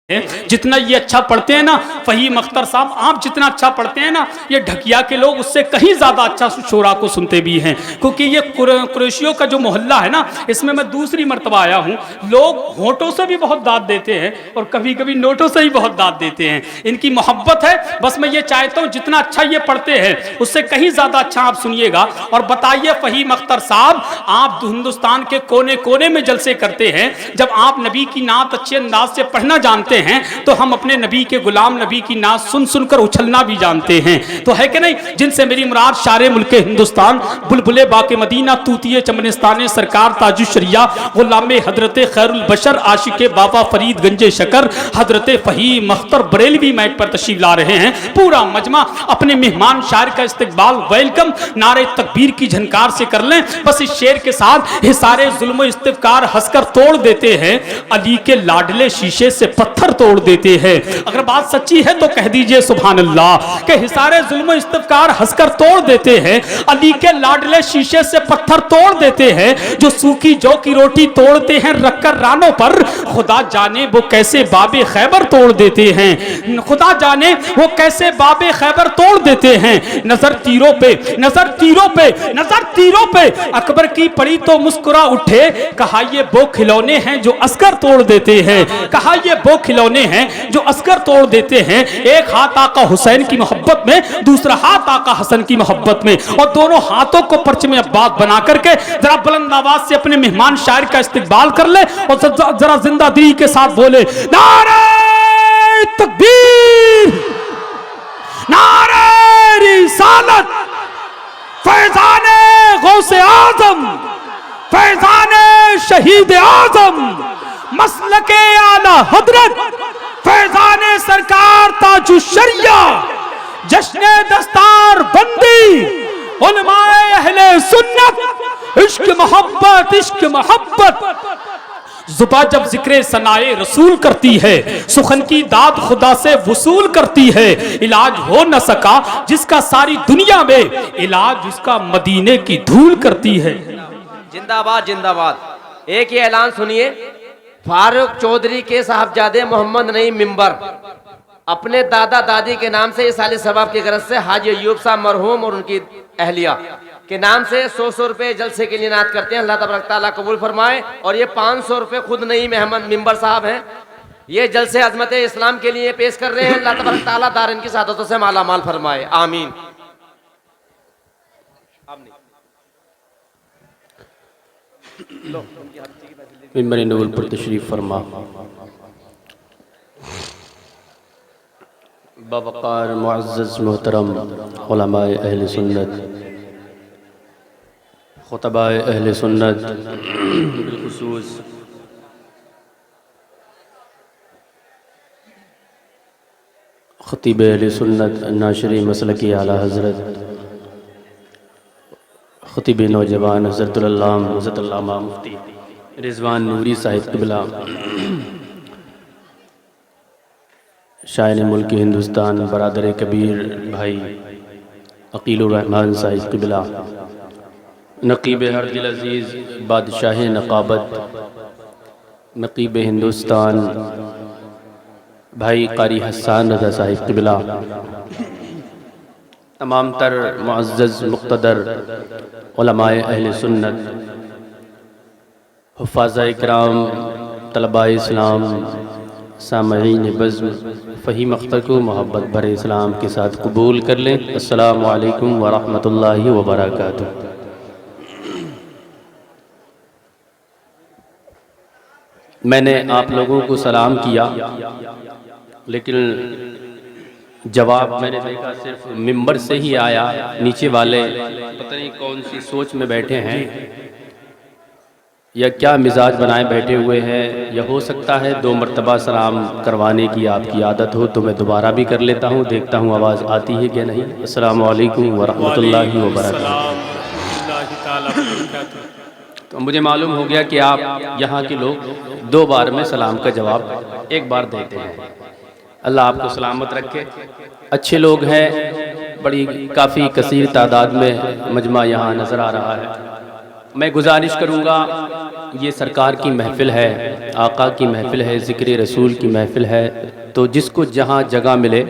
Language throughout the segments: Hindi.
जितना ये अच्छा पढ़ते हैं ना फहीम अख्तर साहब, आप जितना अच्छा पढ़ते हैं ना, ये ढकिया के लोग उससे कहीं ज़्यादा अच्छा शोरा को सुनते भी हैं। क्योंकि ये कुरैशियों का जो मोहल्ला है ना, इसमें मैं दूसरी मरतबा आया हूँ। लोग होठों से भी बहुत दाद देते हैं और कभी कभी नोटों से ही बहुत दाद देते हैं। इनकी मोहब्बत है। बस मैं ये चाहता हूँ जितना अच्छा ये पढ़ते हैं उससे कहीं ज़्यादा अच्छा आप सुनिएगा। और बताइए फहीम अख्तर साहब, आप हिंदुस्तान के कोने कोने में जलसे करते हैं, जब आप नबी की नात अच्छे अंदाज से पढ़ना जानते हैं तो हम अपने नबी के गुलाम नबी की नात सुन सुनकर उछलना भी जानते हैं। तो है कि नहीं, जिनसे मेरी मुराद शारे मुल्के हिंदुस्तान, बुलबुले बाके मदीना, तूतिए चमनिस्ताने सरकार ताजुशरिया, गुलामे हजरत खैरुल बशर, आशिके बाबा फरीद गंजे शकर, हजरत फहीम अख्तर बरेलवी माइक पर तशरीफ ला रहे हैं। पूरा मजमा अपने मेहमान शायर का इस्तकबाल वेलकम नारे तकबीर की झनकार से कर लें। बस इस शेर के साथ हिसारे जुल्म इस्तिफकार हंसकर तोड़ देते हैं, अली के लाडले शीशे से पत्थर तोड़ देते हैं। अगर बात सच्ची है तो कह दीजिए सुभान अल्लाह के हिसारे जुल्म इस्तिफकार हंसकर तोड़ देते हैं, अली के लाडले शीशे से पत्थर तोड़ देते हैं। जो सूखी जौ की रोटी तोड़ते हैं रखकर रानों पर, खुदा जाने वो कैसे बाबे खैबर तोड़ देते हैं। खुदा जाने वो कैसे बाबे खैबर तोड़ देते हैं। नजर तीरों पे, नजर तीरों पे, नजर तीरों पे अकबर की पड़ी तो मुस्कुरा उठे, कहा ये वो खिलौने हैं जो अस्कर तोड़ देते हैं। कहा ये वो खिलौने हैं जो अस्कर तोड़ देते हैं। एक हाथ आका हुसैन की मोहब्बत में, दूसरा हाथ आका हसन की मोहब्बत में, और दोनों हाथों को परचम अब्बास बना करके जरा बुलंद आवाज से अपने मेहमान शायर का इस्तकबाल कर ले और जरा जिंदा दिली के साथ बोले नारे तकबीर, नारे रिसालत, फैजाने गौसे आजम, फैजाने शहीद आजम, मसलके आला हजरत, फैजाने सरकार ताजुशरिया, जश्ने दस्तार बंदी, उलमाए अहले सुन्नत, इश्क मोहब्बत, इश्क मोहब्बत। जुबा जब जिक्र सनाए रसूल करती है, सुखन की दाद खुदा से वसूल करती है। इलाज हो न सका जिसका सारी दुनिया में, इलाज उसका मदीने की धूल करती है। जिंदाबाद जिंदाबाद। एक ये ऐलान सुनिए, फारूक चौधरी के साहबजादे मोहम्मद नईम मिंबर अपने दादा दादी के नाम से इस साल सवाब की गरज से हाजी अयूब साहब मरहूम और उनकी अहलिया के नाम से 100 रुपए जलसे के लिए नात करते हैं। अल्लाह तबारक तआला कबूल फरमाए। और ये 500 रुपए खुद नईम अहमद मिंबर साहब हैं, ये जलसे अजमत इस्लाम के लिए पेश कर रहे हैं। अल्लाह तबारक तआला दारन की सादतों से माला माल फरमाए, आमीन। मिंबर नूर पर तशरीफ फरमा। बवक़ार मुअज़्ज़ज़ मोहतरम उलमाए अहले सुन्नत, खुतबाए अहले सुन्नत, बिलखुसूस खतीब अहले सुन्नत नाशरी मसलकी आला हज़रत, खतीब नौजवान हज़रतुल अल्लाम हज़रत अल्लामा मुफ्ती रिज़वान नूरी साहिब क़िबला, शायर मुल्क हिंदुस्तान बरादर कबीर भाई अकीलुर रहमान साहिब क़िबला, नक़ीब हरदिल अज़ीज़ बादशाह नक़ाबत, नक़ीब हिंदुस्तान भाई क़ारी हसन रज़ा साहिब क़िबला, तमाम तर मुअज़्ज़ज़ मुक़्तदर उलमाए अहले सुन्नत, हुफ़्फ़ाज़-ए इकराम, तलबाए इस्लाम, सामईन बज़्म, फ़हीम अख्तर को मोहब्बत भरे इस्लाम के साथ कबूल कर लें। अस्सलामु अलैकुम व रहमतुल्लाहि व बरकातुहू। मैंने आप लोगों को सलाम किया, लेकिन जवाब मैंने देखा सिर्फ मिंबर से ही आया। नीचे वाले पता नहीं कौन सी सोच में बैठे हैं या क्या मिजाज बनाए बैठे हुए हैं, या हो सकता है 2 मरतबा सलाम करवाने की आपकी आदत हो, तो मैं दोबारा भी कर लेता हूँ, देखता हूँ आवाज़ आती है क्या नहीं। अस्सलामु अलैकुम व रहमतुल्लाहि व बरकातुहू। तो मुझे मालूम हो गया कि आप यहाँ के लोग 2 बार में सलाम का जवाब 1 बार देते हैं। अल्लाह आपको सलामत रखे। अच्छे लोग हैं, बड़ी काफ़ी कसीर तादाद में मजमा यहाँ नज़र आ रहा है। मैं गुजारिश करूँगा, ये सरकार की महफ़िल है, आका की महफ़िल है, ज़िक्र रसूल की महफ़िल है, तो जिसको जहाँ जगह मिले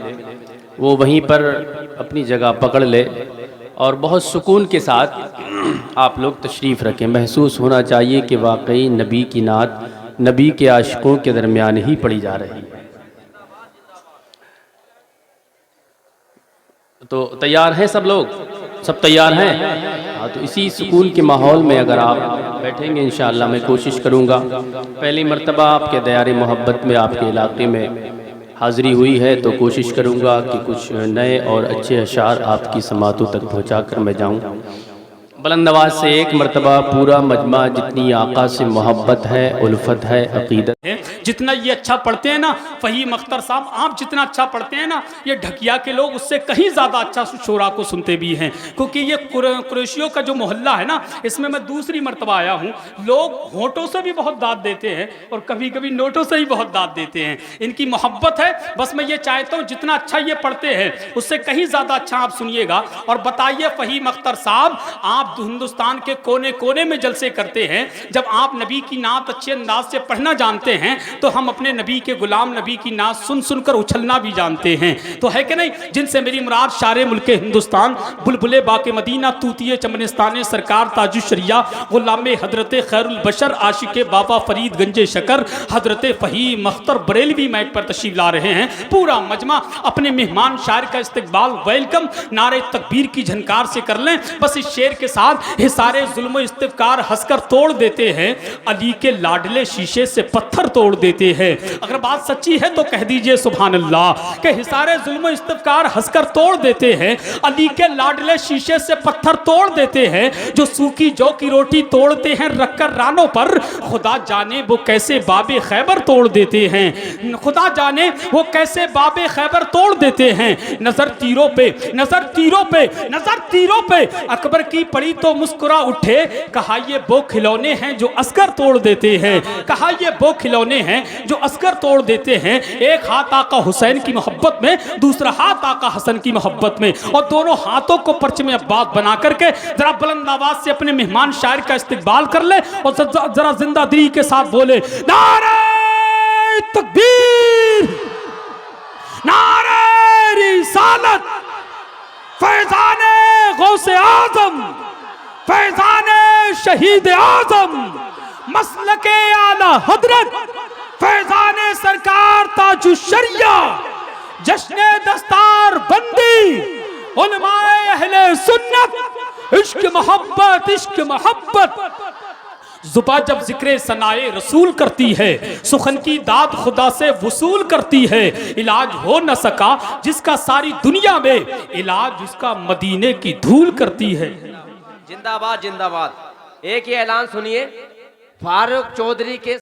वो वहीं पर अपनी जगह पकड़ ले और बहुत सुकून के साथ आप लोग तशरीफ़ रखें। महसूस होना चाहिए कि वाकई नबी की नात नबी के आशिकों के दरमियान ही पढ़ी जा रही है। तो तैयार हैं सब लोग? सब तैयार हैं? हाँ, तो इसी सुकून के माहौल में अगर आप बैठेंगे इंशाअल्लाह मैं कोशिश करूँगा। पहली मर्तबा आपके दयारे मोहब्बत में आपके इलाके में हाज़िरी हुई है तो कोशिश करूँगा कि कुछ नए और अच्छे अशार आपकी समातों तक पहुँचा कर मैं जाऊँ। बुलंद आवाज़ से एक मर्तबा पूरा मजमा जितनी आका से मोहब्बत है, उल्फत है, अकीदत है, जितना ये अच्छा पढ़ते हैं ना फ़हीम अख्तर साहब, आप जितना अच्छा पढ़ते हैं ना, ये ढकिया के लोग उससे कहीं ज़्यादा अच्छा शोरा को सुनते भी हैं। क्योंकि ये कुरैशियों का जो मोहल्ला है ना, इसमें मैं दूसरी मर्तबा आया हूँ। लोग होंठों से भी बहुत दाद देते हैं और कभी कभी नोटों से ही बहुत दाद देते हैं। इनकी मोहब्बत है। बस मैं ये चाहता हूँ जितना अच्छा ये पढ़ते हैं उससे कहीं ज़्यादा अच्छा आप सुनिएगा। और बताइए फ़हीम अख्तर साहब, आप हिंदुस्तान के कोने कोने में जलसे करते हैं, जब आप नबी की नात अच्छे अंदाज से पढ़ना जानते हैं तो हम अपने नबी के गुलाम नबी की नात सुन सुनकर उछलना भी जानते हैं। तो है कि नहीं? जिनसे मेरी मुराद शारे मुल्के हिंदुस्तान, बुलबुले बाके मदीना, तूतिए चमनिस्तान सरकार ताजुशरिया, गुलाम हजरत खैरुल बशर, आशिक बाबा फरीद गंजे शकर, हजरत फ़हीम अख्तर बरेलवी मैक पर तशरीफ ला रहे हैं। पूरा मजमा अपने मेहमान शायर का इस्तकबाल, वेलकम नारे तकबीर की झनकार से कर लें। बस इस शेर के साथ सारे जुल्म इस्तिफकार हंसकर तोड़ देते हैं, अली के लाडले शीशे से पत्थर तोड़ देते हैं। अगर बात सच्ची है तो कह दीजिए सुभान अल्लाह के हिसारे जुल्म इस्तिफकार हंसकर तोड़ देते हैं, अली के लाडले शीशे से पत्थर तोड़ देते हैं। जो सूखी जौ की रोटी तोड़ते हैं रखकर रानों पर, खुदा जाने वो कैसे बाबे खैबर तोड़ देते हैं, खुदा जाने वो कैसे बाबे खैबर तोड़ देते हैं। नजर तीरों पे, नजर तीरों पे, नजर तीरों पे अकबर की पड़ी तो मुस्कुरा उठे, कहा ये वो खिलौने हैं जो असगर तोड़ देते हैं, कहा ये वो खिलौने हैं जो असगर तोड़ देते हैं। एक हाथ आका हुसैन की मोहब्बत में, दूसरा हाथ आका हसन की मोहब्बत में, और दोनों हाथों को परचम अब्बास बना करके जरा बुलंद आवाज से अपने मेहमान शायर का इस्तकबाल कर ले और जरा जिंदा दिली के साथ बोले नारे तकबीर, नारे रिसालत, फैजाने गौसे आजम, फैजाने शहीद आजम, मसलके आला हजरत, फैजाने सरकार ताजुशरिया, जश्ने दस्तार बंदी, उलमाए अहले सुन्नत, इश्क मोहब्बत, इश्क मोहब्बत। जुबा जब जिक्र सनाए रसूल करती है, सुखन की दाद खुदा से वसूल करती है। इलाज हो न सका जिसका सारी दुनिया में, इलाज उसका मदीने की धूल करती है। जिंदाबाद जिंदाबाद। एक ही ऐलान सुनिए, फारूक चौधरी के